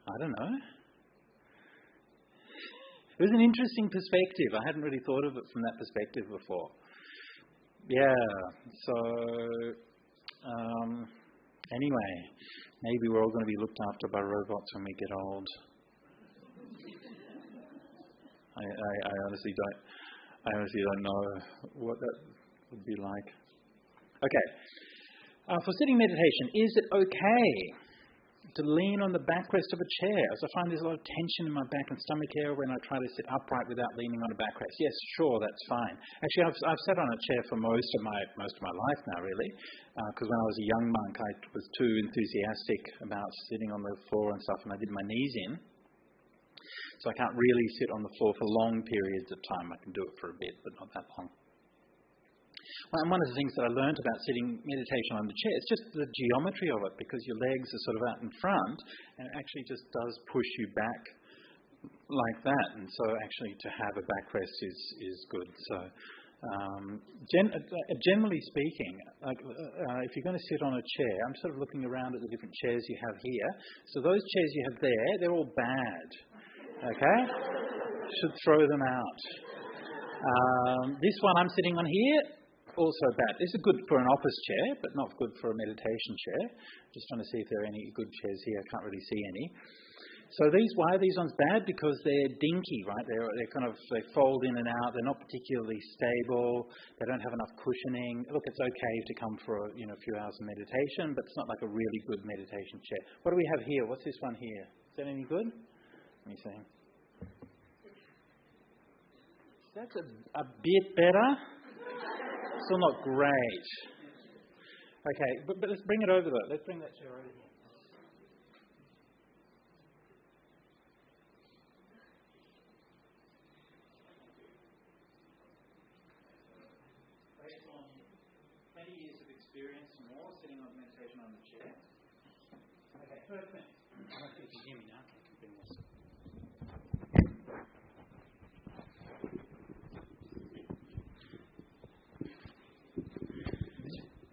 I don't know. It was an interesting perspective. I hadn't really thought of it from that perspective before. Yeah, so anyway, maybe we're all going to be looked after by robots when we get old. I honestly don't know what that would be like. Okay. For sitting meditation, is it okay to lean on the backrest of a chair? As I find there's a lot of tension in my back and stomach area when I try to sit upright without leaning on a backrest. Yes, sure, that's fine. Actually, I've sat on a chair for most of my life now, really, because when I was a young monk, I was too enthusiastic about sitting on the floor and stuff, and I did my knees in. So I can't really sit on the floor for long periods of time. I can do it for a bit, but not that long. Well, and one of the things that I learned about sitting meditation on the chair, it's just the geometry of it, because your legs are sort of out in front, and it actually just does push you back like that. And so actually to have a backrest is good. So generally speaking, if you're going to sit on a chair, I'm sort of looking around at the different chairs you have here. So those chairs you have there, they're all bad. Okay? Should throw them out. This one I'm sitting on here, also bad. This is good for an office chair, but not good for a meditation chair. Just trying to see if there are any good chairs here. I can't really see any. So why are these ones bad? Because they're dinky, right? They fold in and out. They're not particularly stable. They don't have enough cushioning. Look, it's okay to come for a few hours of meditation, but it's not like a really good meditation chair. What do we have here? What's this one here? Is that any good? Let me see. That's a bit better. Still not great. Okay, but let's bring it over though. Let's bring that chair over here. Based on 20 years of experience and more sitting on meditation on the chair. Okay, first thing. I don't think you can hear me now. I can bring this.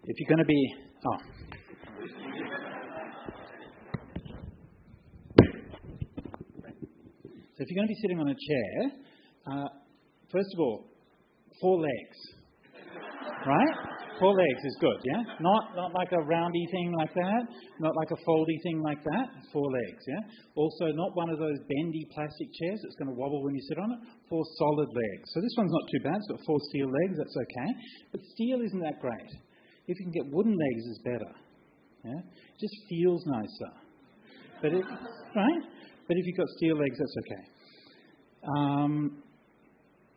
If you're going to be... So if you're going to be sitting on a chair, first of all, 4 legs. Right? 4 legs is good, yeah? Not like a roundy thing like that, not like a foldy thing like that. 4 legs, yeah? Also, not one of those bendy plastic chairs that's going to wobble when you sit on it. 4 solid legs. So this one's not too bad. It's got 4 steel legs. That's okay. But steel isn't that great. If you can get wooden legs, it's better. Yeah? It just feels nicer. Right? But if you've got steel legs, that's okay.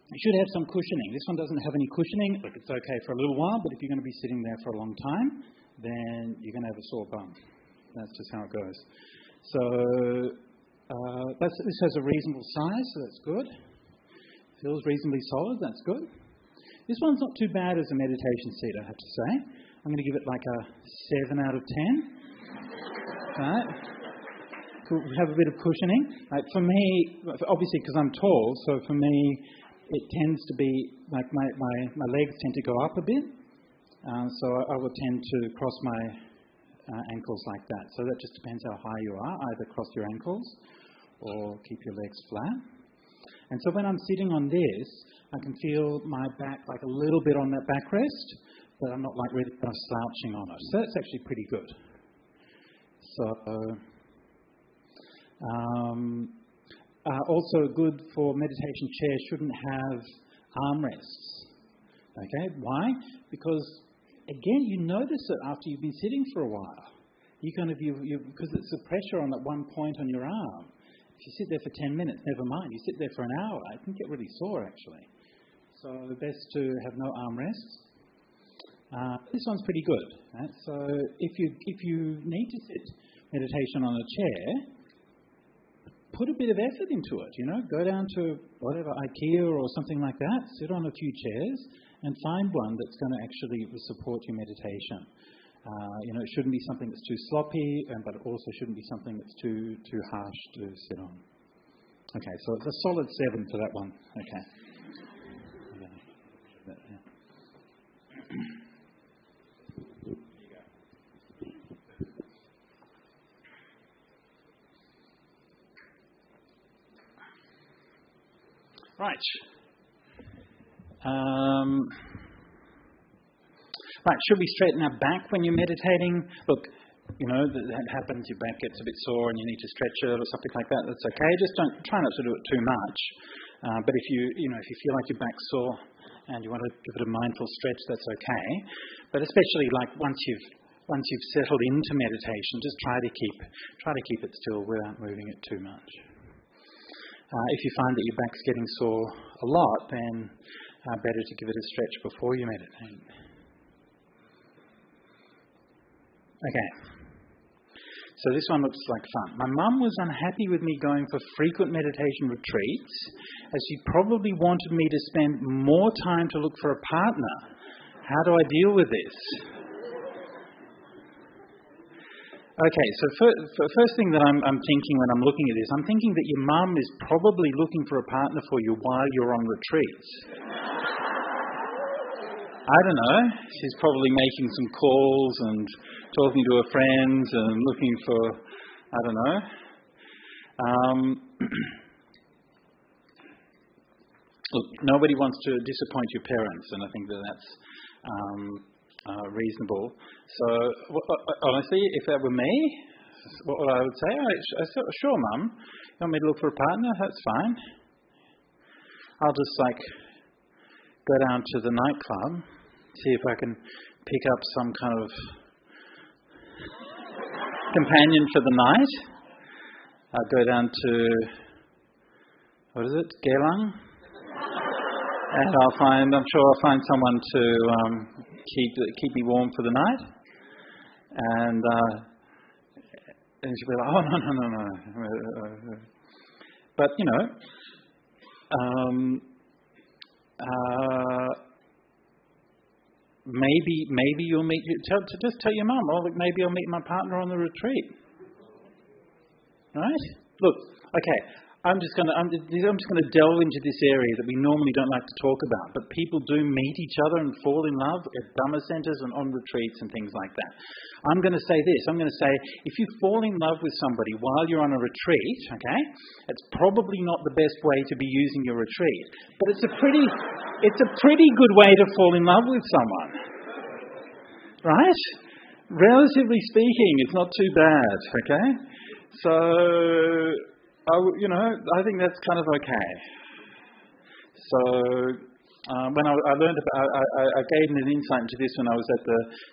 You should have some cushioning. This one doesn't have any cushioning. Look, it's okay for a little while, but if you're going to be sitting there for a long time, then you're going to have a sore bum. That's just how it goes. So this has a reasonable size, so that's good. Feels reasonably solid, that's good. This one's not too bad as a meditation seat, I have to say. I'm going to give it like a 7 out of 10. Right? Could have a bit of cushioning. For me, obviously because I'm tall, so for me it tends to be like my legs tend to go up a bit. So I would tend to cross my ankles like that. So that just depends how high you are. Either cross your ankles or keep your legs flat. And so when I'm sitting on this, I can feel my back like a little bit on that backrest, but I'm not like really kind of slouching on it. So that's actually pretty good. So also good for meditation chairs shouldn't have armrests. Okay, why? Because again, you notice it after you've been sitting for a while. Because it's the pressure on that one point on your arm. If you sit there for 10 minutes, never mind. You sit there for an hour, it can get really sore actually. So best to have no armrests. This one's pretty good. Right? So if you need to sit meditation on a chair, put a bit of effort into it. Go down to whatever IKEA or something like that, sit on a few chairs, and find one that's going to actually support your meditation. It shouldn't be something that's too sloppy, but it also shouldn't be something that's too harsh to sit on. Okay, so it's a solid 7 for that one. Okay. Right. Right, should we straighten our back when you're meditating? Look, that happens, your back gets a bit sore and you need to stretch it or something like that. That's okay. Just try not to do it too much. But if you feel like your back's sore and you want to give it a mindful stretch, that's okay. But especially like once you've settled into meditation, just try to keep it still without moving it too much. If you find that your back's getting sore a lot, then better to give it a stretch before you meditate. Okay. So this one looks like fun. My mum was unhappy with me going for frequent meditation retreats, as she probably wanted me to spend more time to look for a partner. How do I deal with this? Okay, so first thing that I'm thinking when I'm looking at this, I'm thinking that your mum is probably looking for a partner for you while you're on retreats. I don't know. She's probably making some calls and talking to her friends and looking for, I don't know. Look, nobody wants to disappoint your parents, and I think that's reasonable. So, honestly, if that were me, what I would say, sure, Mum, you want me to look for a partner? That's fine. I'll just go down to the nightclub, see if I can pick up some kind of companion for the night. I'll go down to, Geylang? And I'm sure I'll find someone to keep me warm for the night. And she'll be like, oh, no. But, maybe you'll meet, just tell your mum, maybe I'll meet my partner on the retreat. Right? Look, okay, I'm just going to delve into this area that we normally don't like to talk about, but people do meet each other and fall in love at Dhamma centres and on retreats and things like that. I'm going to say this. I'm going to say, if you fall in love with somebody while you're on a retreat, okay, it's probably not the best way to be using your retreat, but it's a pretty good way to fall in love with someone, right? Relatively speaking, it's not too bad, okay? So, I think that's kind of okay. So, when I learned about, I gained an insight into this when I was at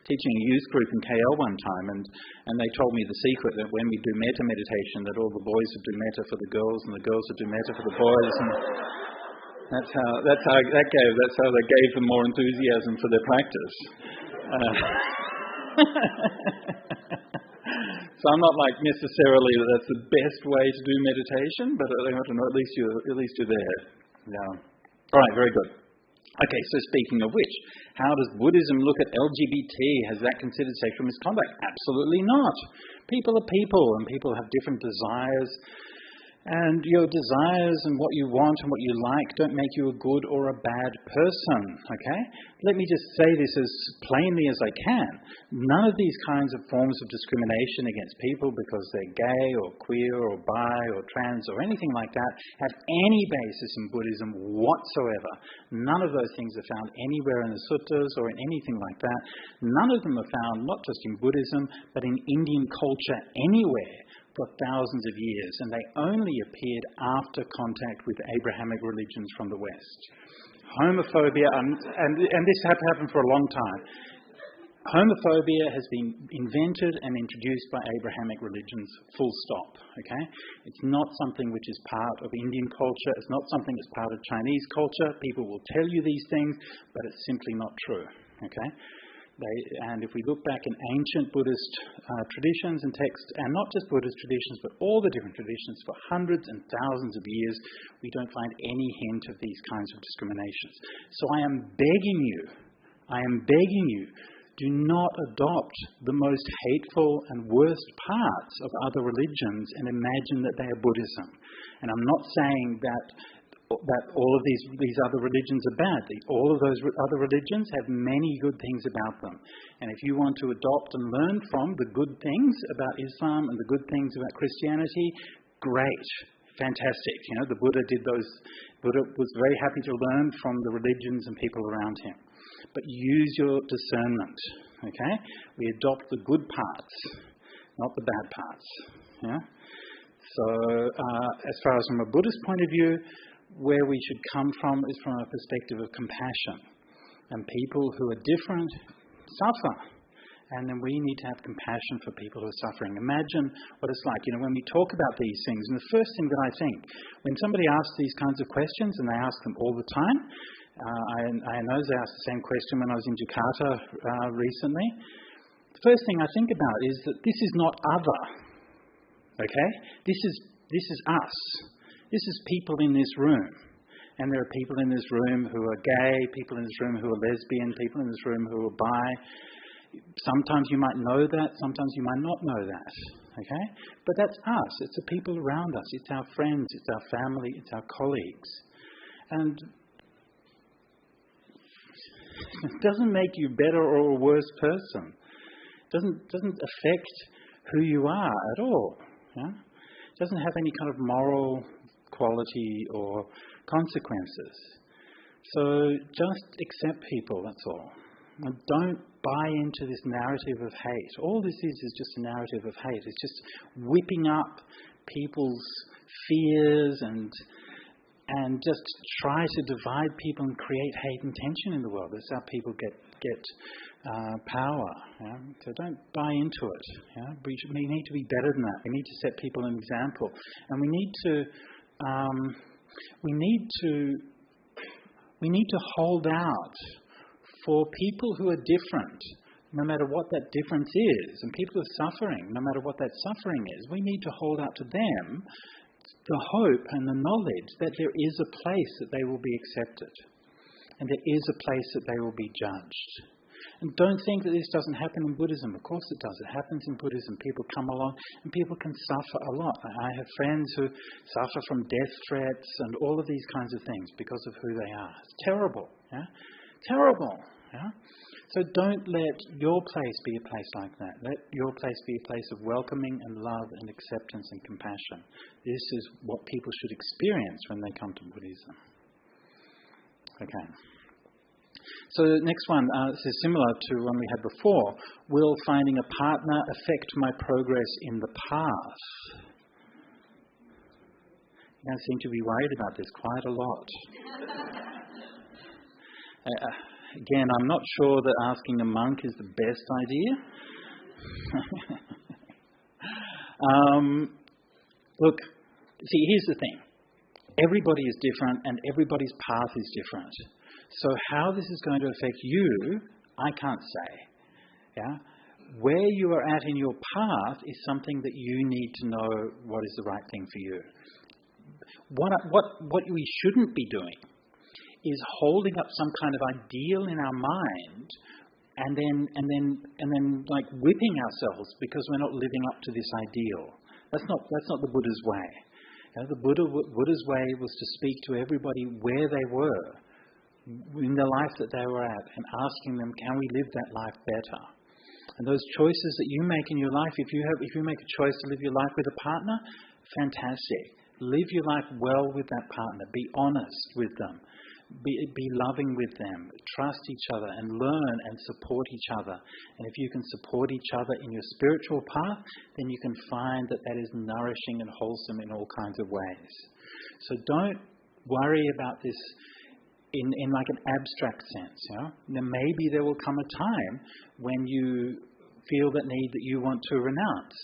teaching a youth group in KL one time, and they told me the secret that when we do metta meditation, that all the boys would do metta for the girls, and the girls would do metta for the boys, and that's how they gave them more enthusiasm for their practice. So I'm not necessarily that's the best way to do meditation, but I don't know, at least you're there. Yeah. All right, very good. Okay, so speaking of which, how does Buddhism look at LGBT? Has that considered sexual misconduct? Absolutely not. People are people, and people have different desires. And your desires and what you want and what you like don't make you a good or a bad person, okay? Let me just say this as plainly as I can. None of these kinds of forms of discrimination against people because they're gay or queer or bi or trans or anything like that have any basis in Buddhism whatsoever. None of those things are found anywhere in the suttas or in anything like that. None of them are found not just in Buddhism but in Indian culture anywhere for thousands of years, and they only appeared after contact with Abrahamic religions from the West. Homophobia, and this happened for a long time. Homophobia has been invented and introduced by Abrahamic religions, full stop, okay? It's not something which is part of Indian culture, it's not something that's part of Chinese culture. People will tell you these things, but it's simply not true, okay? And if we look back in ancient Buddhist traditions and texts, and not just Buddhist traditions, but all the different traditions for hundreds and thousands of years, we don't find any hint of these kinds of discriminations. So I am begging you, do not adopt the most hateful and worst parts of other religions and imagine that they are Buddhism. And I'm not saying that all of these other religions are bad. All of those other religions have many good things about them. And if you want to adopt and learn from the good things about Islam and the good things about Christianity, great. fantastic. The Buddha Buddha was very happy to learn from the religions and people around him. But use your discernment, okay? We adopt the good parts, not the bad parts. Yeah? So, as far as from a Buddhist point of view, where we should come from is from a perspective of compassion. And people who are different suffer. And then we need to have compassion for people who are suffering. Imagine what it's like, when we talk about these things. And the first thing that I think, when somebody asks these kinds of questions, and they ask them all the time, I know they asked the same question when I was in Jakarta recently. The first thing I think about is that this is not other. Okay? This is us. This is people in this room. And there are people in this room who are gay, people in this room who are lesbian, people in this room who are bi. Sometimes you might know that, sometimes you might not know that. Okay? But that's us. It's the people around us. It's our friends, it's our family, it's our colleagues. And it doesn't make you better or a worse person. It doesn't affect who you are at all. Yeah? It doesn't have any kind of moral quality or consequences. So just accept people, that's all. And don't buy into this narrative of hate. All this is just a narrative of hate. It's just whipping up people's fears and just try to divide people and create hate and tension in the world. That's how people get power. Yeah? So don't buy into it. Yeah? We need to be better than that. We need to set people an example, and we need to hold out for people who are different, no matter what that difference is, and people who are suffering, no matter what that suffering is. We need to hold out to them the hope and the knowledge that there is a place that they will be accepted, and there is a place that they will be judged. And don't think that this doesn't happen in Buddhism. Of course it does. It happens in Buddhism. People come along and people can suffer a lot. I have friends who suffer from death threats and all of these kinds of things because of who they are. It's terrible. Yeah? Terrible. Yeah? So don't let your place be a place like that. Let your place be a place of welcoming and love and acceptance and compassion. This is what people should experience when they come to Buddhism. Okay. So the next one is similar to one we had before. Will finding a partner affect my progress in the path? You don't seem to be worried about this quite a lot. Again, I'm not sure that asking a monk is the best idea. Look, see, here's the thing. Everybody is different and everybody's path is different. So how this is going to affect you, I can't say. Yeah? Where you are at in your path is something that you need to know what is the right thing for you. What we shouldn't be doing is holding up some kind of ideal in our mind and then like whipping ourselves because we're not living up to this ideal. That's not the Buddha's way. The Buddha's way was to speak to everybody where they were in the life that they were at and asking them, can we live that life better? And those choices that you make in your life, if you make a choice to live your life with a partner, fantastic. Live your life well with that partner. Be honest with them. Be loving with them. Trust each other and learn and support each other. And if you can support each other in your spiritual path, then you can find that is nourishing and wholesome in all kinds of ways. So don't worry about this in like an abstract sense. Then maybe there will come a time when you feel that need that you want to renounce.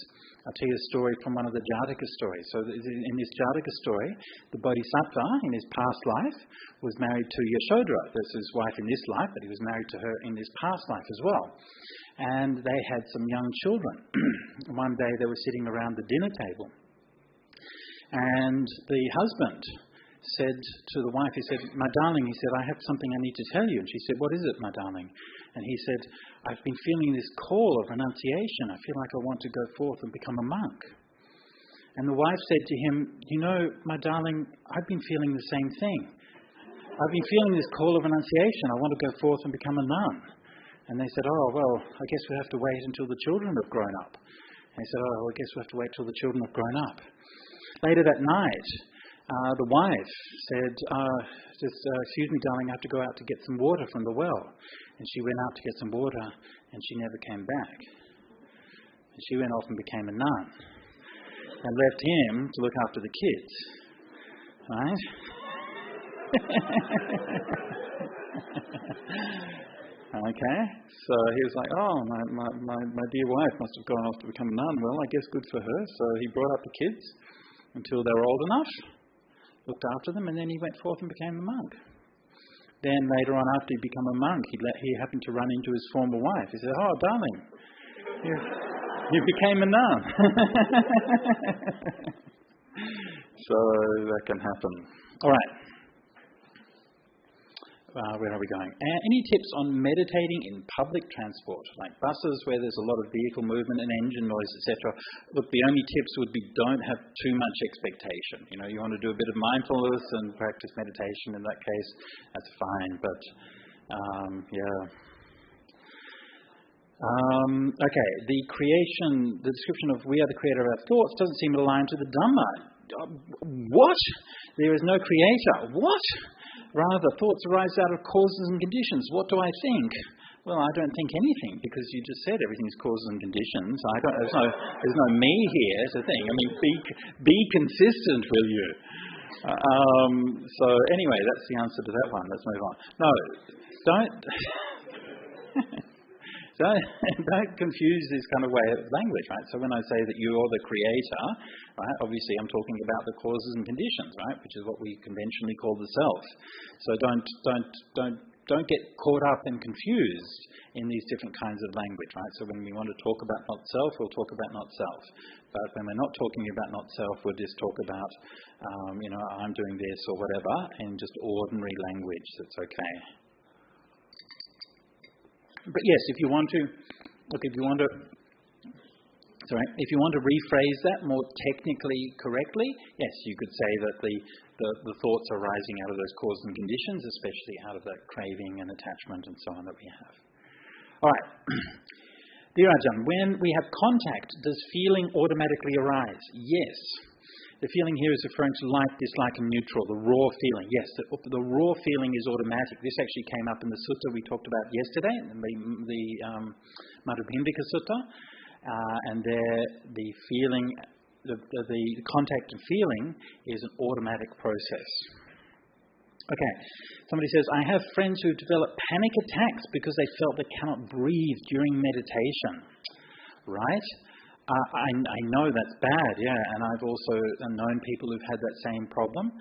I'll tell you a story from one of the Jataka stories. So in this Jataka story, the Bodhisattva in his past life was married to Yashodhara. That's his wife in this life, but he was married to her in his past life as well. And they had some young children. One day they were sitting around the dinner table. And the husband said to the wife, he said, "My darling," he said, "I have something I need to tell you." And she said, "What is it, my darling?" And he said, "I've been feeling this call of renunciation. I feel like I want to go forth and become a monk." And the wife said to him, "You know, my darling, I've been feeling the same thing. I've been feeling this call of renunciation. I want to go forth and become a nun." And they said, "Oh, well, I guess we have to wait until the children have grown up." And he said, "Oh, well, I guess we have to wait till the children have grown up." Later that night, the wife said, excuse me, darling, I have to go out to get some water from the well. And she went out to get some water, and she never came back. And she went off and became a nun, and left him to look after the kids. Right? Okay, so he was like, oh, my dear wife must have gone off to become a nun. Well, I guess good for her. So he brought up the kids until they were old enough, looked after them, and then he went forth and became a monk. Then later on, after he'd become a monk, he happened to run into his former wife. He said, oh, darling, you became a nun. So that can happen. All right. Where are we going? Any tips on meditating in public transport, like buses where there's a lot of vehicle movement and engine noise, etc.? Look, the only tips would be don't have too much expectation. You know, you want to do a bit of mindfulness and practice meditation in that case, that's fine. But, okay, the description of we are the creator of our thoughts doesn't seem to align to the Dhamma. What? There is no creator. What? Rather, thoughts arise out of causes and conditions. What do I think? Well, I don't think anything, because you just said everything's causes and conditions. There's no me here to think. I mean, be consistent, will you? So anyway, that's the answer to that one. Let's move on. No, don't confuse this kind of way of language, right? So when I say that you're the creator, right, obviously I'm talking about the causes and conditions, right, which is what we conventionally call the self. So don't get caught up and confused in these different kinds of language, right? So when we want to talk about not self, we'll talk about not self. But when we're not talking about not self, we'll just talk about, I'm doing this or whatever in just ordinary language. That's okay. But yes, if you want to rephrase that more technically correctly, yes, you could say that the thoughts are arising out of those causes and conditions, especially out of that craving and attachment and so on that we have. All right. Dear Ajahn, when we have contact, does feeling automatically arise? Yes. The feeling here is referring to like, dislike, and neutral, the raw feeling. Yes, the raw feeling is automatic. This actually came up in the sutta we talked about yesterday, the Madhubhindika Sutta. And there, the feeling, the contact and feeling is an automatic process. Okay, somebody says, I have friends who develop panic attacks because they felt they cannot breathe during meditation. Right? I know that's bad, yeah, and I've also known people who've had that same problem.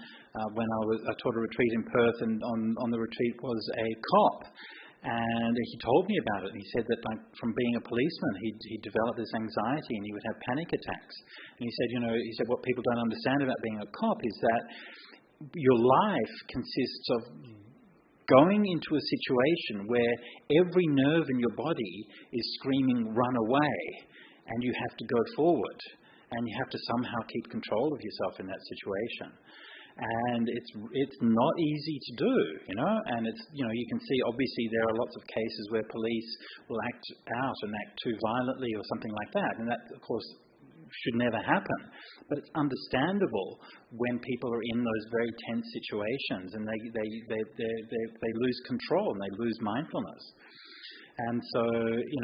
When I taught a retreat in Perth, and on the retreat was a cop, and he told me about it. He said that from being a policeman, he developed this anxiety and he would have panic attacks. And he said, what people don't understand about being a cop is that your life consists of going into a situation where every nerve in your body is screaming, run away. And you have to go forward, and you have to somehow keep control of yourself in that situation. And it's not easy to do, and it's, you can see obviously there are lots of cases where police will act out and act too violently or something like that. And that, of course, should never happen. But it's understandable when people are in those very tense situations and they lose control and they lose mindfulness. And so,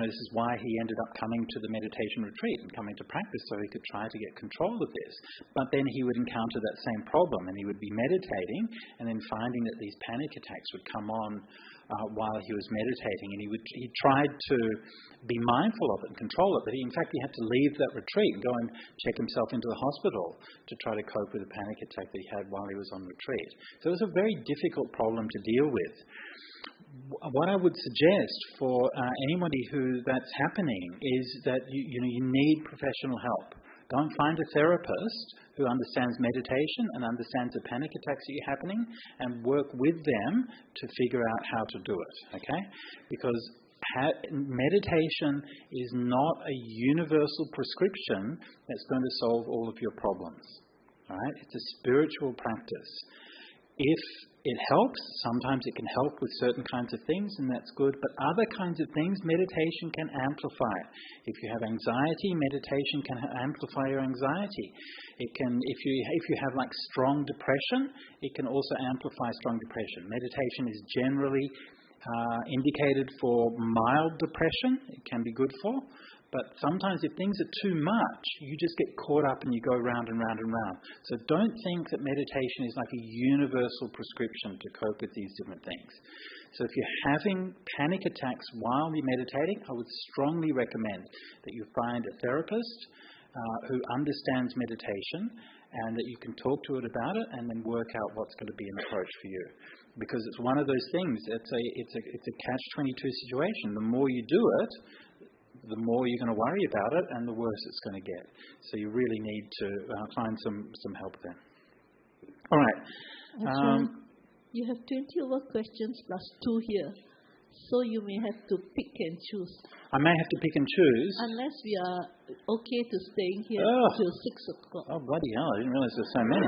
this is why he ended up coming to the meditation retreat and coming to practice, so he could try to get control of this. But then he would encounter that same problem, and he would be meditating and then finding that these panic attacks would come on while he was meditating. And he tried to be mindful of it and control it, but in fact he had to leave that retreat and go and check himself into the hospital to try to cope with the panic attack that he had while he was on retreat. So it was a very difficult problem to deal with. What I would suggest for anybody who that's happening is that you need professional help. Go and find a therapist who understands meditation and understands the panic attacks that are happening, and work with them to figure out how to do it. Okay? Because meditation is not a universal prescription that's going to solve all of your problems. All right? It's a spiritual practice. If it helps. Sometimes it can help with certain kinds of things, and that's good. But other kinds of things, meditation can amplify. If you have anxiety, meditation can amplify your anxiety. It can, if you have like strong depression, it can also amplify strong depression. Meditation is generally indicated for mild depression. It can be good for. But sometimes if things are too much, you just get caught up and you go round and round and round. So don't think that meditation is like a universal prescription to cope with these different things. So if you're having panic attacks while you're meditating, I would strongly recommend that you find a therapist who understands meditation and that you can talk to it about it and then work out what's going to be an approach for you. Because it's one of those things, it's a catch-22 situation. The more you do it, the more you're going to worry about it and the worse it's going to get. So you really need to find some help there. All right. You have 20 over questions plus 2 here. So you may have to pick and choose. I may have to pick and choose. Unless we are okay to staying here till 6 o'clock. Oh, bloody hell. I didn't realize there's so many.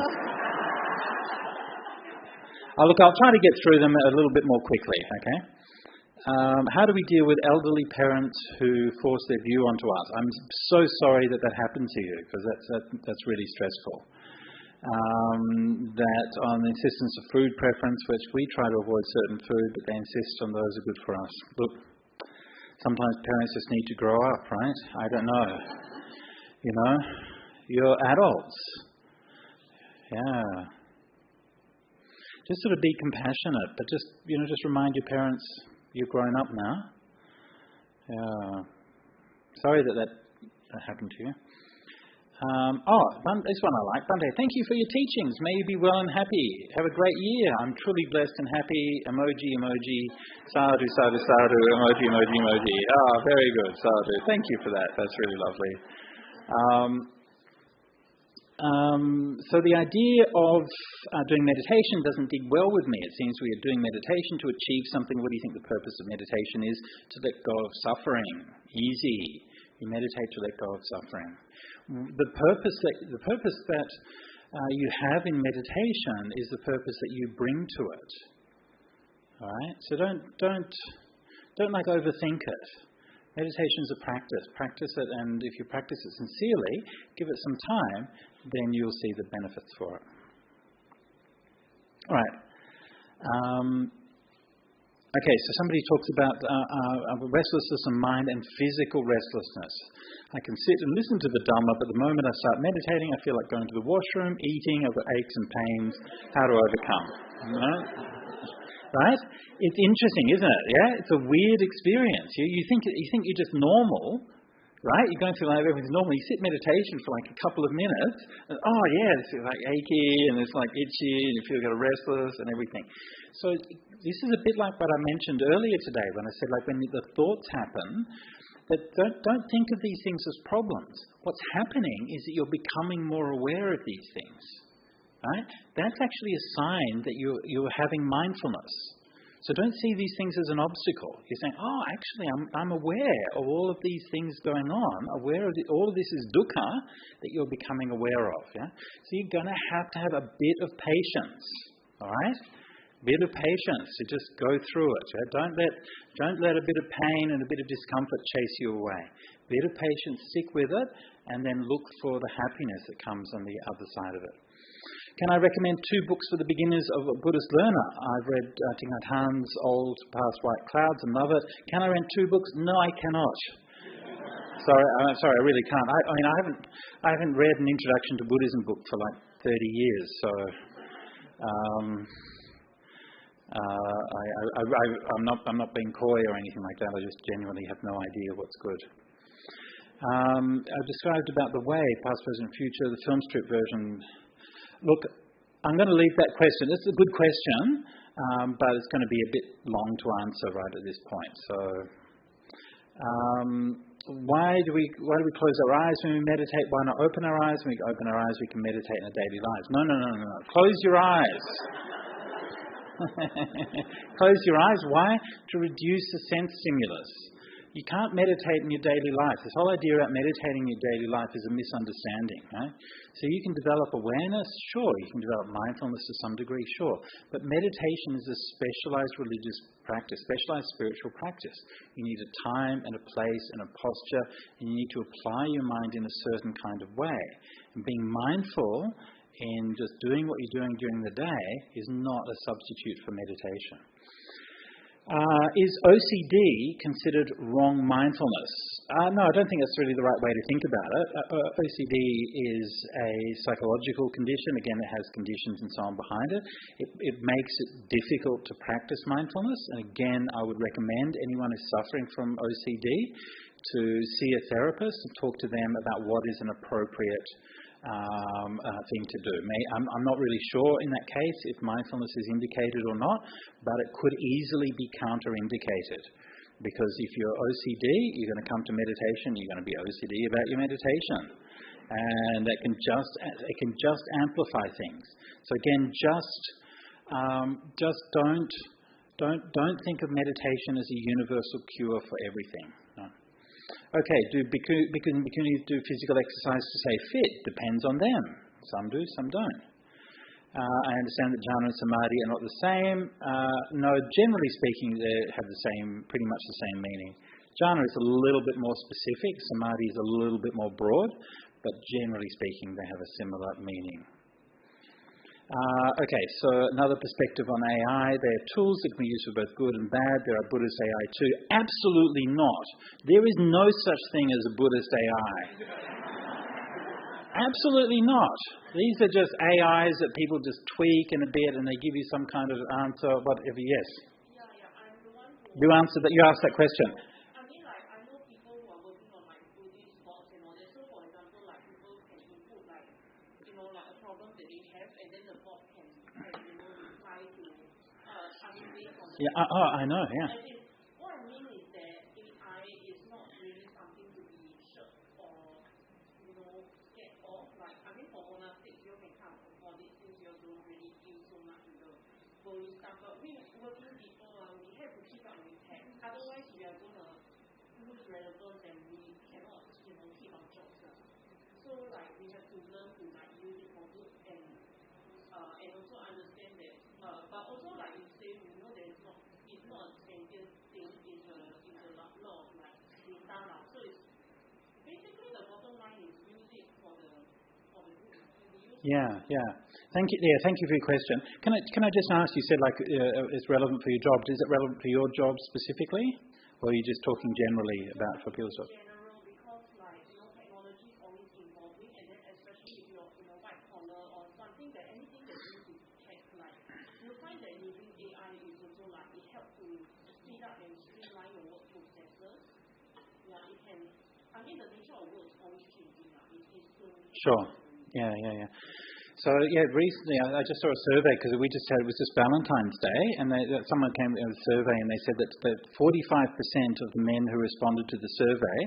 Look, I'll try to get through them a little bit more quickly, okay? How do we deal with elderly parents who force their view onto us? I'm so sorry that happened to you, because that's really stressful. That on the insistence of food preference, which we try to avoid certain food, but they insist on those are good for us. Look, sometimes parents just need to grow up, right? I don't know. You know, you're adults. Yeah. Just sort of be compassionate, but just remind your parents, you're grown up now. Yeah. Sorry that happened to you. This one I like. Bante, thank you for your teachings. May you be well and happy. Have a great year. I'm truly blessed and happy. Emoji, emoji. Sadhu, sadhu, sadhu. Emoji, emoji, emoji. Very good. Sadhu. Thank you for that. That's really lovely. So the idea of doing meditation doesn't dig well with me. It seems we are doing meditation to achieve something. What do you think the purpose of meditation is? To let go of suffering. Easy. You meditate to let go of suffering. The purpose that you have in meditation is the purpose that you bring to it. All right. So don't like overthink it. Meditation is a practice. Practice it, and if you practice it sincerely, give it some time, then you'll see the benefits for it. All right. Okay, so somebody talks about restlessness of mind and physical restlessness. I can sit and listen to the Dhamma, but the moment I start meditating, I feel like going to the washroom, eating, I've got aches and pains. How to overcome? Right? It's interesting, isn't it? Yeah, it's a weird experience. You think you're just normal, right? You're going through life, everything's normal. You sit meditation for like a couple of minutes, and it's like achy and it's like itchy, and you feel kind of restless and everything. So this is a bit like what I mentioned earlier today when I said, like, when the thoughts happen, that don't think of these things as problems. What's happening is that you're becoming more aware of these things. Right? That's actually a sign that you're having mindfulness. So don't see these things as an obstacle. You're saying, actually, I'm aware of all of these things going on, aware of all of this is dukkha that you're becoming aware of. Yeah? So you're going to have a bit of patience. All right? Bit of patience to just go through it. Yeah? Don't let a bit of pain and a bit of discomfort chase you away. Bit of patience, stick with it, and then look for the happiness that comes on the other side of it. Can I recommend 2 books for the beginners of a Buddhist learner? I've read Thich Nhat Hanh's Old Past White Clouds and love it. Can I rent 2 books? No, I cannot. Sorry, I really can't. I haven't read an introduction to Buddhism book for like 30 years, so I'm not being coy or anything like that. I just genuinely have no idea what's good. I've described about the way, past, present, future, the film strip version. Look, I'm going to leave that question. It's a good question, but it's going to be a bit long to answer right at this point. So, why do we close our eyes when we meditate? Why not open our eyes? When we open our eyes, we can meditate in our daily lives. No. Close your eyes. Close your eyes. Why? To reduce the sense stimulus. You can't meditate in your daily life. This whole idea about meditating in your daily life is a misunderstanding, right? So you can develop awareness, sure. You can develop mindfulness to some degree, sure. But meditation is a specialized religious practice, specialized spiritual practice. You need a time and a place and a posture, and you need to apply your mind in a certain kind of way. And being mindful in just doing what you're doing during the day is not a substitute for meditation. Is OCD considered wrong mindfulness? No, I don't think that's really the right way to think about it. OCD is a psychological condition. Again, it has conditions and so on behind it. It makes it difficult to practice mindfulness. And again, I would recommend anyone who's suffering from OCD to see a therapist and talk to them about what is an appropriate thing to do. I'm not really sure in that case if mindfulness is indicated or not, but it could easily be counter-indicated. Because if you're OCD, you're going to come to meditation, you're going to be OCD about your meditation. And it can just amplify things. So again, just don't think of meditation as a universal cure for everything. No. Okay, do bhikkhunis do physical exercise to stay fit? Depends on them. Some do, some don't. I understand that jhana and samadhi are not the same. No, generally speaking, they have pretty much the same meaning. Jhana is a little bit more specific, samadhi is a little bit more broad, but generally speaking, they have a similar meaning. Okay, so another perspective on AI. They are tools that can be used for both good and bad. There are Buddhist AI too. Absolutely not. There is no such thing as a Buddhist AI. Absolutely not. These are just AIs that people just tweak in a bit and they give you some kind of answer, whatever. Yes? Yeah, I'm the one who... You asked that question. I mean, I know people who are working on Buddhist thoughts and all that. So, for example, people can input a problem that they have, and then the bot can reply to, based on the... Yeah, I know, yeah. What I mean is that AI is not really something to be shirked or, scared of. For monastics, you can come afford it since you don't really deal so much with the worldly stuff. But we working people, we have to keep up with tech. Otherwise, we are going to lose relevance and we cannot, keep our jobs. So, we have to learn to use it for good and also understand that. But also, you say, there's not, it's not a sentient thing. It's a lot of data. So it's basically the bottom line is use it for the good. Yeah. Thank you. Yeah, thank you for your question. Can I just ask? You said it's relevant for your job. Is it relevant for your job specifically, or are you just talking generally about for people's jobs? General, because technology is always evolving, and then especially if you're white collar or something anything that you need to check, you'll find that using AI is also it helps to speed up and streamline your work processes. Yeah, it can. I mean, the nature of work is always changing. It is so. Sure. Yeah. So recently I just saw a survey because it was just Valentine's Day, and someone came with a survey and they said that 45% of the men who responded to the survey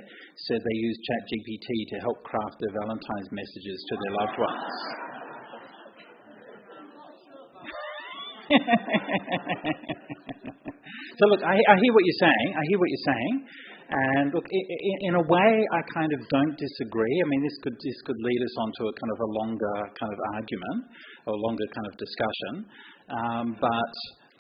said they used ChatGPT to help craft their Valentine's messages to their loved ones. So look, I hear what you're saying. And look, in a way, I kind of don't disagree. I mean, this could lead us on to a kind of a longer kind of argument or longer kind of discussion.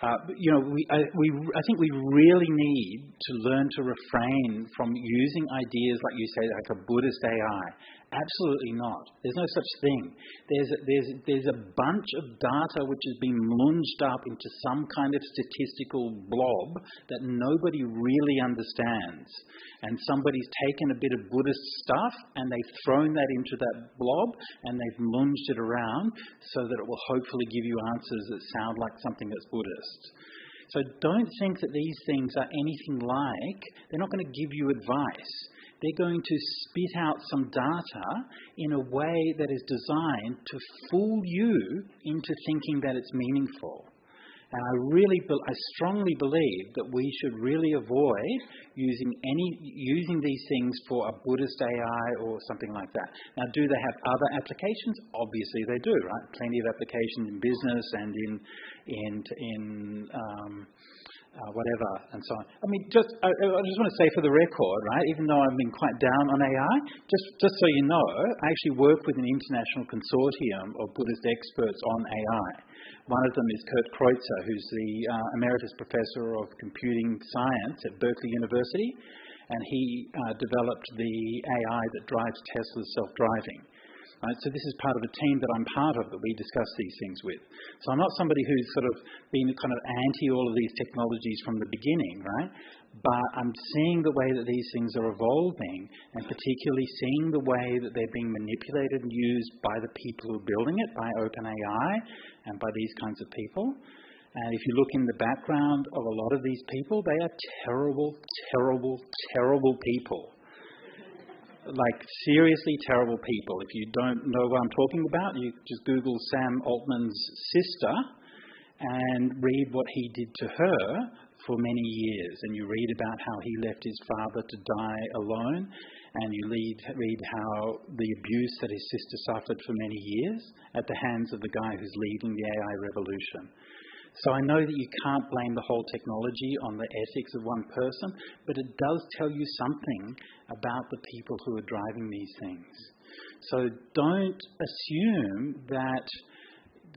I think we really need to learn to refrain from using ideas like you say, like a Buddhist AI. Absolutely not. There's no such thing. There's a bunch of data which has been munged up into some kind of statistical blob that nobody really understands. And somebody's taken a bit of Buddhist stuff and they've thrown that into that blob and they've munged it around so that it will hopefully give you answers that sound like something that's Buddhist. So don't think that these things are anything like, they're not going to give you advice. They're going to spit out some data in a way that is designed to fool you into thinking that it's meaningful. And I strongly believe that we should really avoid using these things for a Buddhist AI or something like that. Now, do they have other applications? Obviously they do, right? Plenty of applications in business and in whatever, and so on. I mean, I just want to say for the record, right, even though I've been quite down on AI, just so you know, I actually work with an international consortium of Buddhist experts on AI. One of them is 𝐀𝐻𝐾𝐈𝐓𝐾𝐄, who's the Emeritus Professor of Computing Science at Berkeley University, and he developed the AI that drives Tesla's self-driving. Right, so this is part of a team that I'm part of that we discuss these things with. So I'm not somebody who's sort of been kind of anti all of these technologies from the beginning, right? But I'm seeing the way that these things are evolving, and particularly seeing the way that they're being manipulated and used by the people who are building it, by OpenAI and by these kinds of people. And if you look in the background of a lot of these people, they are terrible, terrible, terrible people. Like, seriously terrible people. If you don't know what I'm talking about, you just Google Sam Altman's sister and read what he did to her for many years. And you read about how he left his father to die alone. And you read how the abuse that his sister suffered for many years at the hands of the guy who's leading the AI revolution. So I know that you can't blame the whole technology on the ethics of one person, but it does tell you something about the people who are driving these things. So don't assume that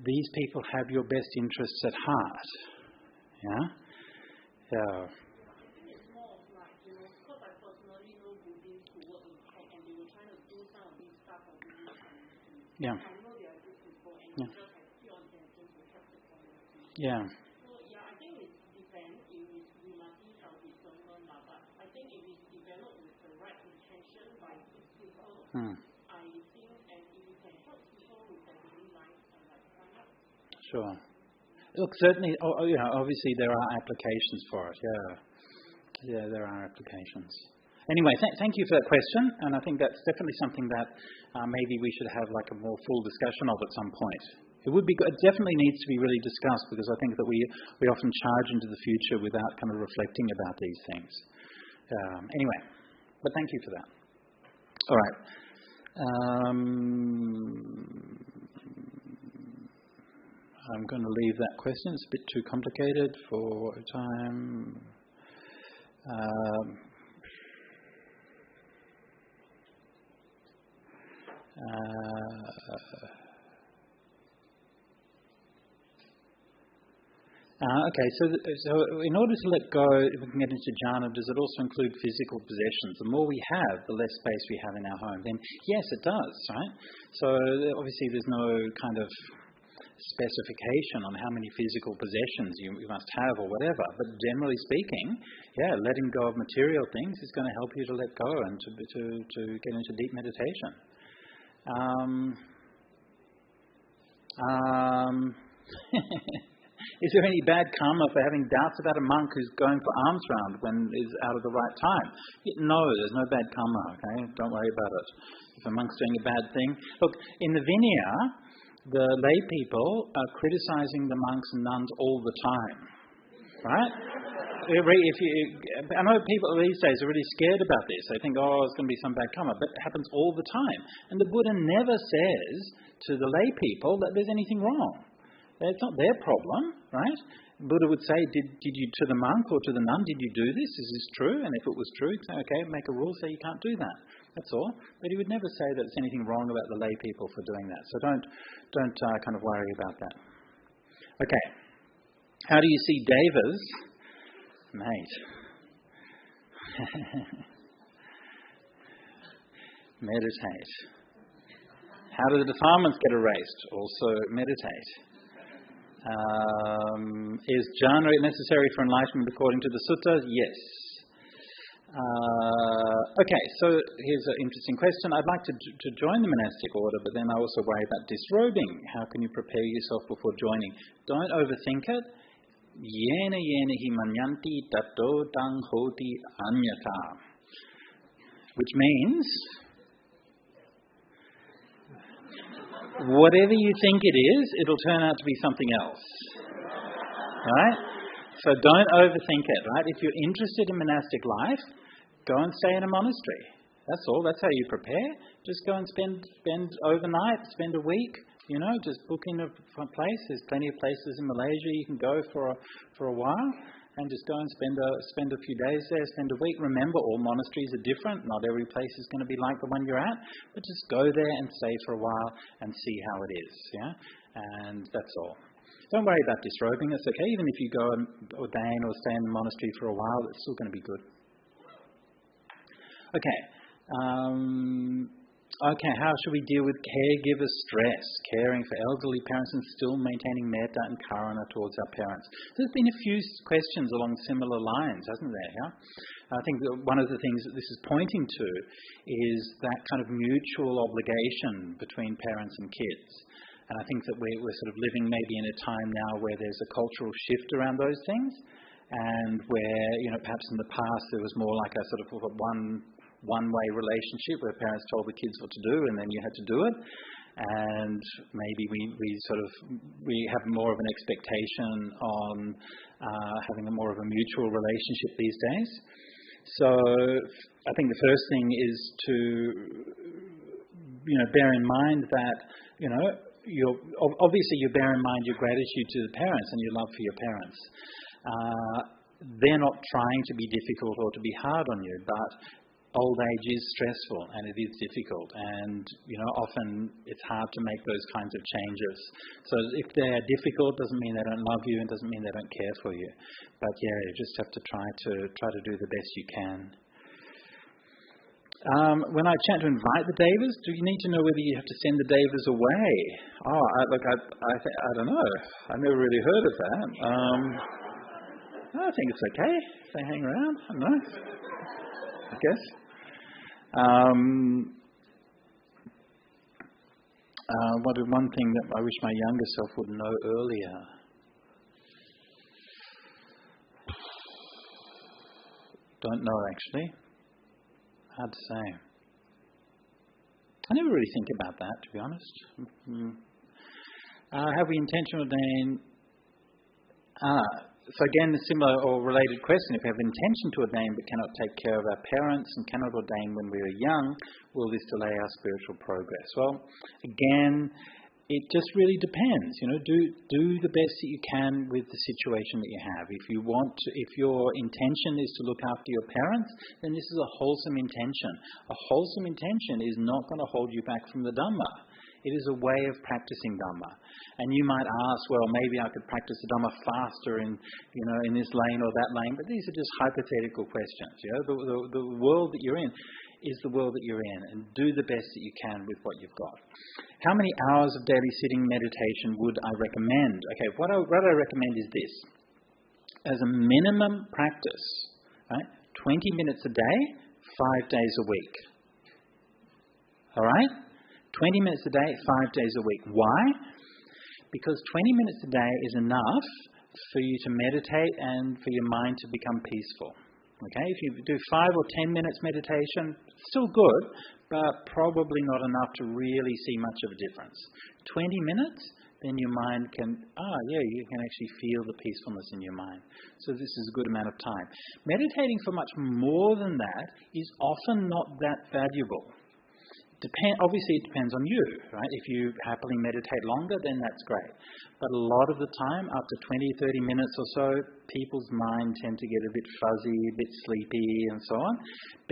these people have your best interests at heart. Yeah? Yeah. It's more of like, because I personally know Buddhists who work in tech and they were trying to do some of these stuff on Buddhism. Yeah. I know they are good people and Yeah. they just have pure intention to help the community. Yeah. So yeah, I think it depends. We must see our discernment, but I think if it's developed with the right intention by people, I think, and if it can help people with their daily life, why not? Sure. Look, certainly, obviously there are applications for it, yeah. Yeah, there are applications. Anyway, thank you for that question, and I think that's definitely something that maybe we should have like a more full discussion of at some point. It would be good. It definitely needs to be really discussed, because I think that we often charge into the future without kind of reflecting about these things. Anyway, but thank you for that. All right. I'm going to leave that question. It's a bit too complicated for time. Okay, so in order to let go, if we can get into jhana, does it also include physical possessions? The more we have, the less space we have in our home. Then yes, it does, right? So obviously there's no kind of specification on how many physical possessions you must have or whatever, but generally speaking, yeah, letting go of material things is going to help you to let go and to get into deep meditation. Is there any bad karma for having doubts about a monk who's going for alms round when is out of the right time? No, there's no bad karma, okay? Don't worry about it. If a monk's doing a bad thing. Look, in the Vinaya, the lay people are criticizing the monks and nuns all the time, right? I know people these days are really scared about this. They think, it's going to be some bad karma, but it happens all the time. And the Buddha never says to the lay people that there's anything wrong. It's not their problem, right? The Buddha would say, did you, to the monk or to the nun, did you do this? Is this true? And if it was true, he'd say, okay, make a rule, say you can't do that. That's all. But he would never say that there's anything wrong about the lay people for doing that. So don't kind of worry about that. Okay. How do you see devas? Mate. Meditate. How do the defilements get erased? Also meditate. Is jhana necessary for enlightenment according to the suttas? Yes. Okay, so here's an interesting question. I'd like to join the monastic order, but then I also worry about disrobing. How can you prepare yourself before joining? Don't overthink it. Yena hi manyanti tato tang hoti anyata. Which means, whatever you think it is, it'll turn out to be something else. Right? So don't overthink it, right? If you're interested in monastic life, go and stay in a monastery. That's all. That's how you prepare. Just go and spend overnight, spend a week, just book in a place. There's plenty of places in Malaysia you can go for a while. and just go and spend a few days there, spend a week. Remember, all monasteries are different. Not every place is going to be like the one you're at, but just go there and stay for a while and see how it is. Yeah, and that's all. Don't worry about disrobing. It's okay. Even if you go and ordain or stay in the monastery for a while, it's still going to be good. Okay. Okay, how should we deal with caregiver stress, caring for elderly parents and still maintaining metta and karuna towards our parents? There's been a few questions along similar lines, hasn't there? Yeah? I think that one of the things that this is pointing to is that kind of mutual obligation between parents and kids. And I think that we're sort of living maybe in a time now where there's a cultural shift around those things, and where, perhaps in the past there was more like a sort of one-way relationship where parents told the kids what to do and then you had to do it, and maybe we have more of an expectation on having a more of a mutual relationship these days. So I think the first thing is to bear in mind that obviously you bear in mind your gratitude to the parents and your love for your parents. They're not trying to be difficult or to be hard on you, but old age is stressful and it is difficult, and often it's hard to make those kinds of changes. So if they're difficult, doesn't mean they don't love you and doesn't mean they don't care for you. But yeah, you just have to try to do the best you can. When I chant to invite the devas, do you need to know whether you have to send the devas away? I don't know. I've never really heard of that. I think it's okay if they hang around. I don't know. I guess. One thing that I wish my younger self would know earlier. Don't know, actually. Hard to say. I never really think about that, to be honest. Have we intention to ordain? So again, a similar or related question: if we have intention to ordain but cannot take care of our parents and cannot ordain when we are young, will this delay our spiritual progress? Well, again, it just really depends. Do the best that you can with the situation that you have. If your intention is to look after your parents, then this is a wholesome intention. A wholesome intention is not going to hold you back from the Dhamma. It is a way of practicing Dhamma. And you might ask, well, maybe I could practice the Dhamma faster in this lane or that lane, but these are just hypothetical questions. The world that you're in is the world that you're in, and do the best that you can with what you've got. How many hours of daily sitting meditation would I recommend? Okay, what I recommend is this. As a minimum practice, right, 20 minutes a day, 5 days a week. All right? 20 minutes a day, 5 days a week. Why? Because 20 minutes a day is enough for you to meditate and for your mind to become peaceful. Okay, if you do 5 or 10 minutes meditation, still good, but probably not enough to really see much of a difference. 20 minutes, then your mind you can actually feel the peacefulness in your mind. So this is a good amount of time. Meditating for much more than that is often not that valuable. Obviously, it depends on you, right? If you happily meditate longer, then that's great. But a lot of the time, after 20, 30 minutes or so, people's minds tend to get a bit fuzzy, a bit sleepy, and so on.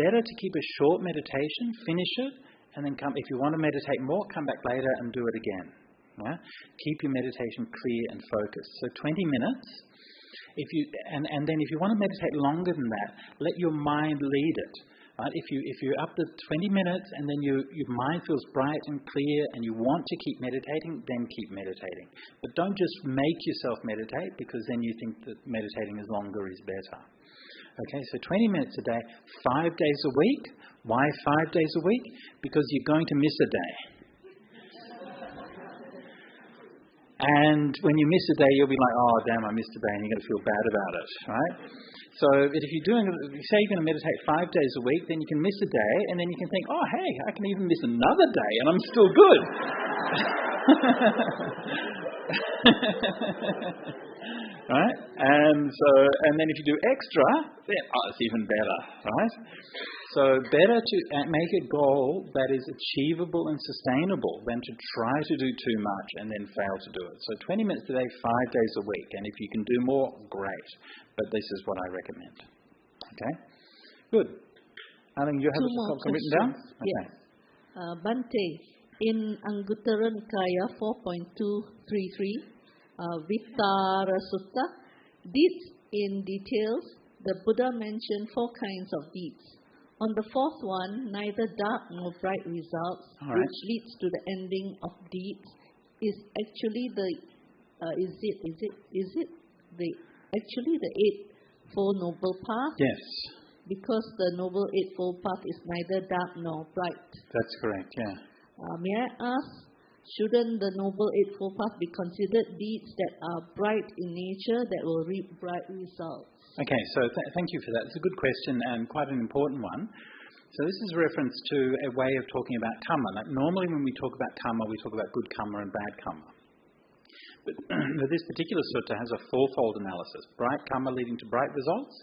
Better to keep a short meditation, finish it, and then if you want to meditate more, come back later and do it again. Right? Keep your meditation clear and focused. So 20 minutes. And then if you want to meditate longer than that, let your mind lead it. Right? If you're up to 20 minutes and then your mind feels bright and clear and you want to keep meditating, then keep meditating. But don't just make yourself meditate, because then you think that meditating is longer is better. Okay, so 20 minutes a day, 5 days a week. Why 5 days a week? Because you're going to miss a day. And when you miss a day, you'll be like, oh, damn, I missed a day, and you're going to feel bad about it, right? So if you say you're going to meditate 5 days a week, then you can miss a day, and then you can think, oh, hey, I can even miss another day, and I'm still good. Right? And then if you do extra, then it's even better, right? So better to make a goal that is achievable and sustainable than to try to do too much and then fail to do it. So 20 minutes a day, 5 days a week. And if you can do more, great. But this is what I recommend. Okay? Good. I think you have something written down? Okay. Yes. Bante, in Anguttara Nikaya 4.233, Vittara Sutta, deeds in details, the Buddha mentioned 4 kinds of deeds. On the 4th one, neither dark nor bright results, which leads to the ending of deeds, is actually the Eightfold Noble Path? Yes. Because the Noble Eightfold Path is neither dark nor bright. That's correct, yeah. May I ask, shouldn't the Noble Eightfold Path be considered deeds that are bright in nature that will reap bright results? Okay, so thank you for that. It's a good question and quite an important one. So this is a reference to a way of talking about karma. Like normally when we talk about karma, we talk about good karma and bad karma. But this particular sutta has a 4-fold analysis. Bright karma leading to bright results,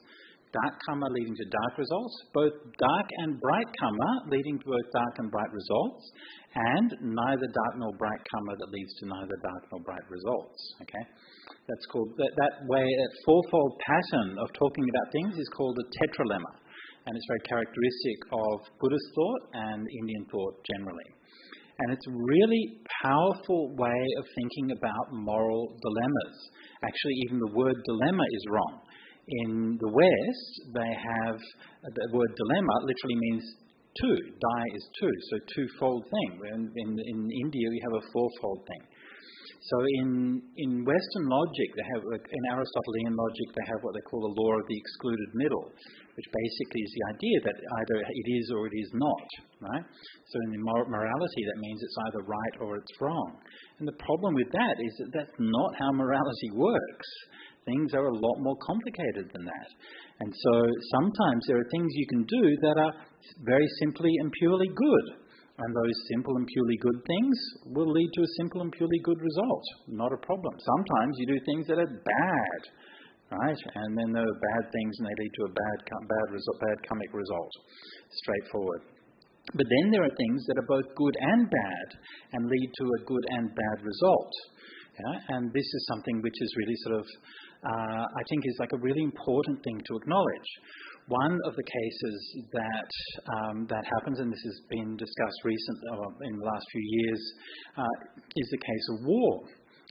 dark karma leading to dark results, both dark and bright karma leading to both dark and bright results, and neither dark nor bright karma that leads to neither dark nor bright results. Okay, that's called that way. That 4-fold pattern of talking about things is called a tetralemma, and it's very characteristic of Buddhist thought and Indian thought generally. And it's a really powerful way of thinking about moral dilemmas. Actually, even the word dilemma is wrong. In the West, they have the word dilemma literally means two. Di is two, so twofold thing. In India, we have a 4-fold thing. So in Western logic, they have, in Aristotelian logic, they have what they call the law of the excluded middle, which basically is the idea that either it is or it is not, right? So in the morality, that means it's either right or it's wrong. And the problem with that is that that's not how morality works. Things are a lot more complicated than that. And so sometimes there are things you can do that are very simply and purely good. And those simple and purely good things will lead to a simple and purely good result. Not a problem. Sometimes you do things that are bad, right? And then there are bad things and they lead to a bad karmic result. Straightforward. But then there are things that are both good and bad and lead to a good and bad result. Yeah? And this is something which is really sort of, I think is like a really important thing to acknowledge. One of the cases that happens, and this has been discussed in the last few years, is the case of war.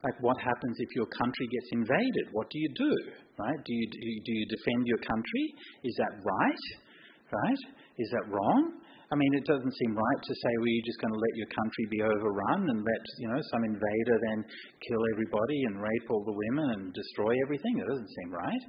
Like, what happens if your country gets invaded? What do you do? Right? Do you defend your country? Is that right? Right? Is that wrong? I mean, it doesn't seem right to say, well, you're just going to let your country be overrun and let, some invader then kill everybody and rape all the women and destroy everything. It doesn't seem right.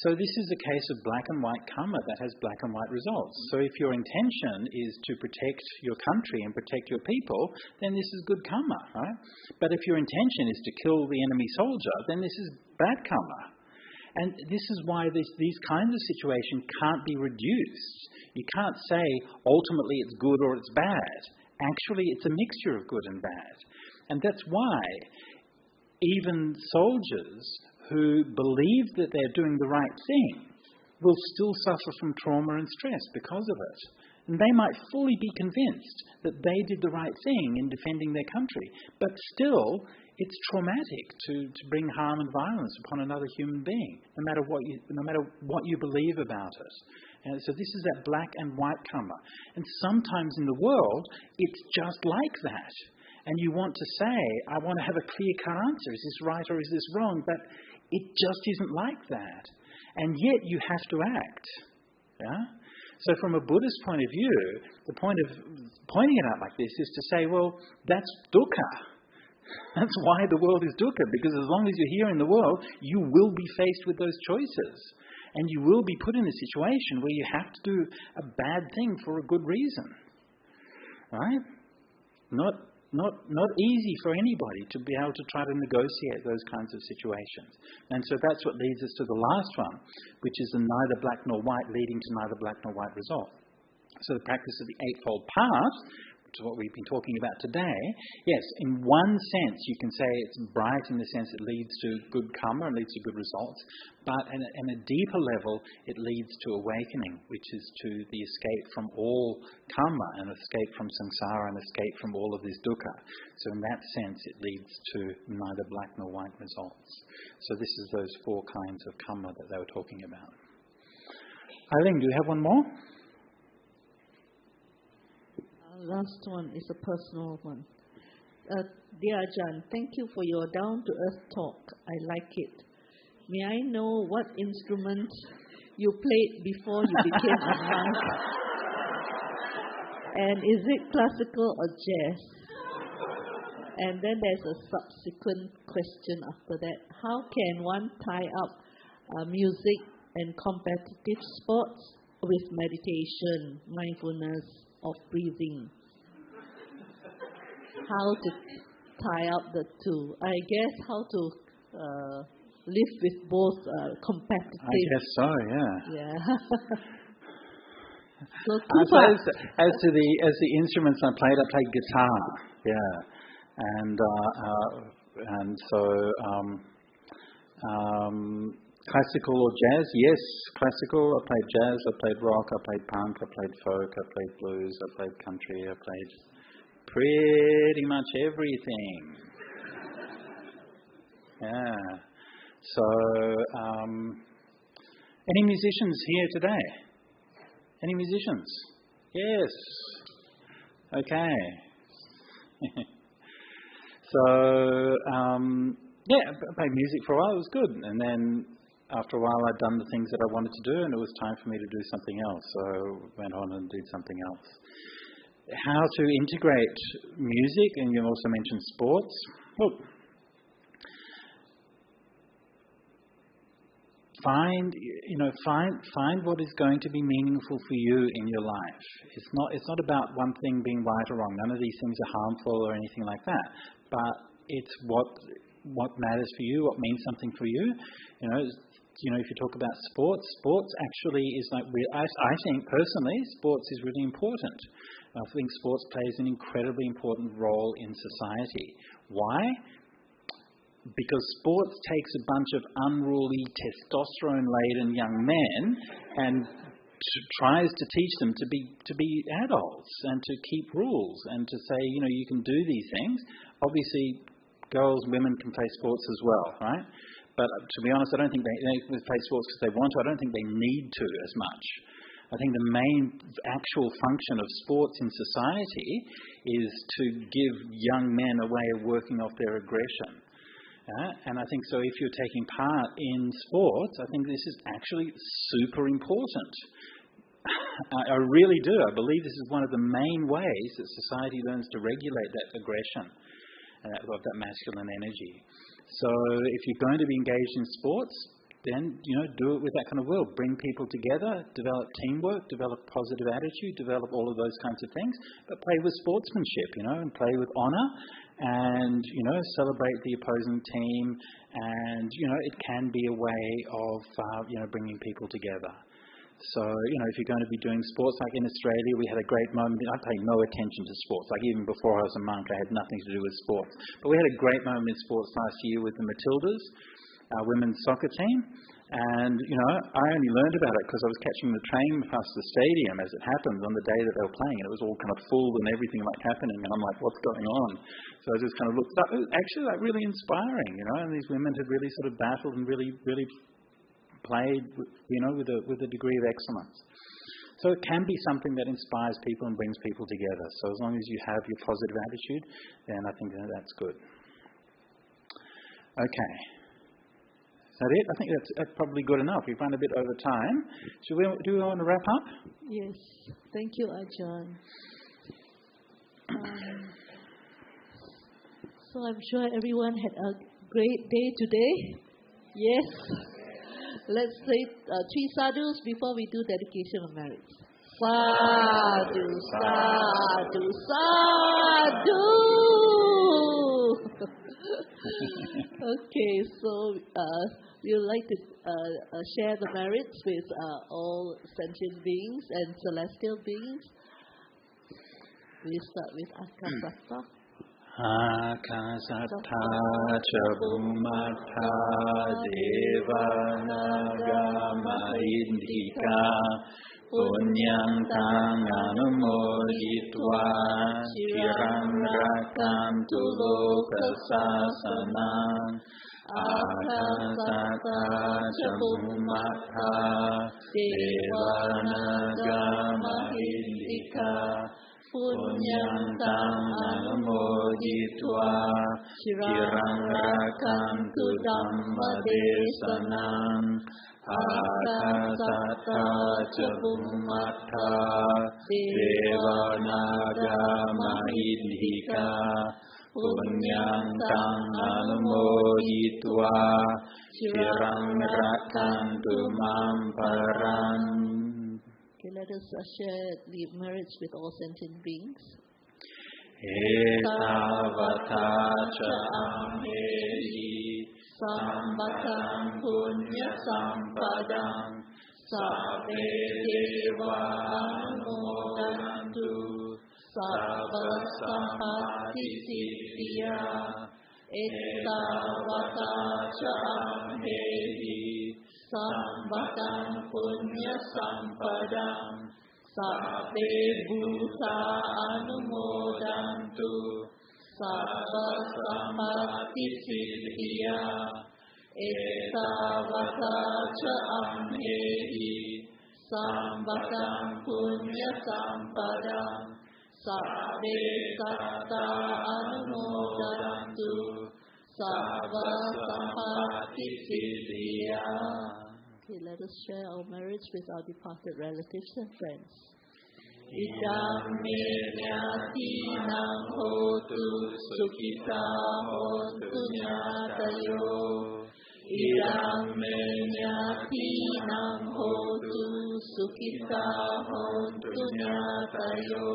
So this is a case of black and white karma that has black and white results. So if your intention is to protect your country and protect your people, then this is good karma, right? But if your intention is to kill the enemy soldier, then this is bad karma. And this is why these kinds of situations can't be reduced. You can't say ultimately it's good or it's bad. Actually, it's a mixture of good and bad. And that's why even soldiers who believe that they're doing the right thing will still suffer from trauma and stress because of it. And they might fully be convinced that they did the right thing in defending their country. But still, it's traumatic to bring harm and violence upon another human being, no matter what you believe about it. And so this is that black and white karma. And sometimes in the world, it's just like that. And you want to say, I want to have a clear-cut answer. Is this right or is this wrong? But it just isn't like that. And yet you have to act. Yeah? So from a Buddhist point of view, the point of pointing it out like this is to say, well, that's dukkha. That's why the world is dukkha, because as long as you're here in the world, you will be faced with those choices. And you will be put in a situation where you have to do a bad thing for a good reason. Right? Not easy for anybody to be able to try to negotiate those kinds of situations. And so that's what leads us to the last one, which is the neither black nor white leading to neither black nor white result. So the practice of the Eightfold Path to what we've been talking about today, yes, in one sense you can say it's bright in the sense it leads to good karma and leads to good results, but in a deeper level it leads to awakening, which is to the escape from all karma and escape from samsara and escape from all of this dukkha. So in that sense it leads to neither black nor white results. So this is those four kinds of karma that they were talking about. Eileen, do you have one more? Last one is a personal one. Dear Ajahn, thank you for your down-to-earth talk. I like it. May I know what instrument you played before you became a monk? And is it classical or jazz? And then there's a subsequent question after that. How can one tie up music and competitive sports with meditation, mindfulness, of breathing? How to tie up the two? I guess how to live with both competitive. I guess so, yeah. Yeah. So as the instruments I played guitar, yeah, and so classical or jazz? Yes, classical. I played jazz, I played rock, I played punk, I played folk, I played blues, I played country, I played pretty much everything. Yeah. So, any musicians here today? Any musicians? Yes. Okay. So, yeah, I played music for a while. It was good, and then after a while I'd done the things that I wanted to do and it was time for me to do something else, so I went on and did something else. How to integrate music, and you also mentioned sports. Well, find what is going to be meaningful for you in your life. It's not about one thing being right or wrong. None of these things are harmful or anything like that, but it's what matters for you, what means something for you. If you talk about sports actually is like, I think personally, sports is really important. I think sports plays an incredibly important role in society. Why? Because sports takes a bunch of unruly, testosterone-laden young men and tries to teach them to be adults and to keep rules and to say, you can do these things. Obviously, girls, women can play sports as well, right? But to be honest, I don't think they play sports because they want to. I don't think they need to as much. I think the main actual function of sports in society is to give young men a way of working off their aggression. And I think so if you're taking part in sports, I think this is actually super important. I really do. I believe this is one of the main ways that society learns to regulate that aggression and that masculine energy. So if you're going to be engaged in sports, then, do it with that kind of will. Bring people together, develop teamwork, develop positive attitude, develop all of those kinds of things, but play with sportsmanship, and play with honour and, celebrate the opposing team and, it can be a way of, bringing people together. So, if you're going to be doing sports, like in Australia, we had a great moment. I paid no attention to sports. Like even before I was a monk, I had nothing to do with sports. But we had a great moment in sports last year with the Matildas, our women's soccer team. And, I only learned about it because I was catching the train past the stadium as it happened on the day that they were playing. And it was all kind of full and everything happening. And I'm like, what's going on? So I just kind of looked up. It was actually really inspiring, and these women had really sort of battled and really, really played, with a degree of excellence. So it can be something that inspires people and brings people together. So as long as you have your positive attitude, then I think that's good. Okay. Is that it? I think that's probably good enough. We've run a bit over time. Do we want to wrap up? Yes. Thank you, Ajahn. So I'm sure everyone had a great day today. Yes. Let's say 3 sadhus before we do dedication of merits. Sadhu, sadhu, sadhu. Okay, so we would like to share the merits with all sentient beings and celestial beings. We start with Akasatta. Akasatta cha bhumattha devanaga mahindika punyantang anumoditva chirang rakantu lokasasanang Akasatta cha bhumattha devanaga mahindika punyantang anumoditva chirang rakantu dhamma desanam Akasatta cha bhumattha devanaga mahindika punyantang anumoditva chirang rakantu mam param. Okay, let us share the merits with all sentient beings. Etavata cha amhehi sambatam punya sampadam sabbe deva anumodantu sabba sampatti siddhya etavata cha amhehi sambatam punya sampadam sabbe bhuta anumodantu sabba sampatti siddhya etavata cha amhehi sambatam punya sampadam sabbe satta anumodantu sabba sampatti siddhya. Okay, let us share our merits with our departed relatives and friends. Idam me nyatinam hotu sukhita hontu nyatayo. Idam me nyatinam hotu sukhita hontu nyatayo.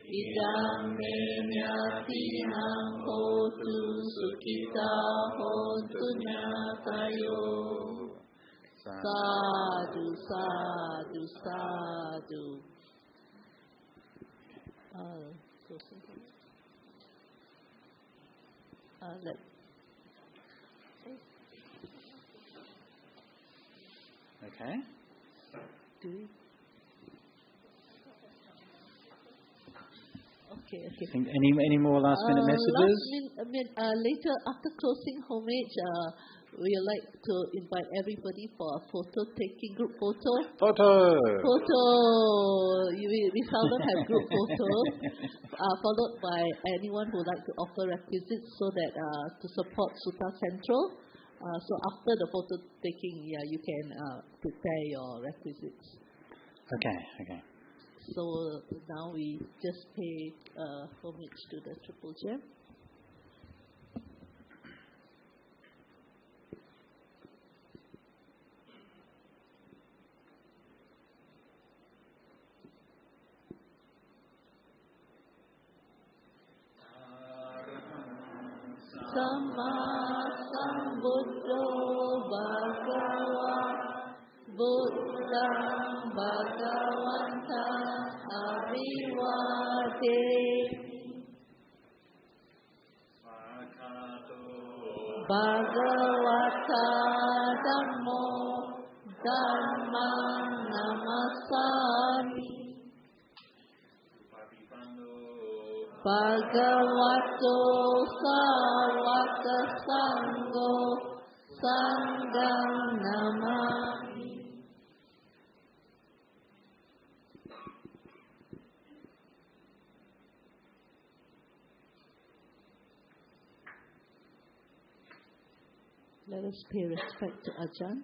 Idam me nyatinam hotu sukhita hontu nyatayo. Sadhu, sadhu, sadhu. Okay. Okay. Any more last minute messages? Later, after closing homage, we would like to invite everybody for a group photo. Photo. We seldom have group photos. Followed by anyone who would like to offer requisites so that to support Sutta Central. So after the photo taking, you can prepare your requisites. Okay. So now we just pay homage to the Triple Gem. Sama Sambuddho Bhagava Buddham Bhagavantam Abhivademi Bhagavata Dhammo Dhammam Namasami Bhagavato Sāvaka Sangho Sangham Namami. Let us pay respect to Ajahn.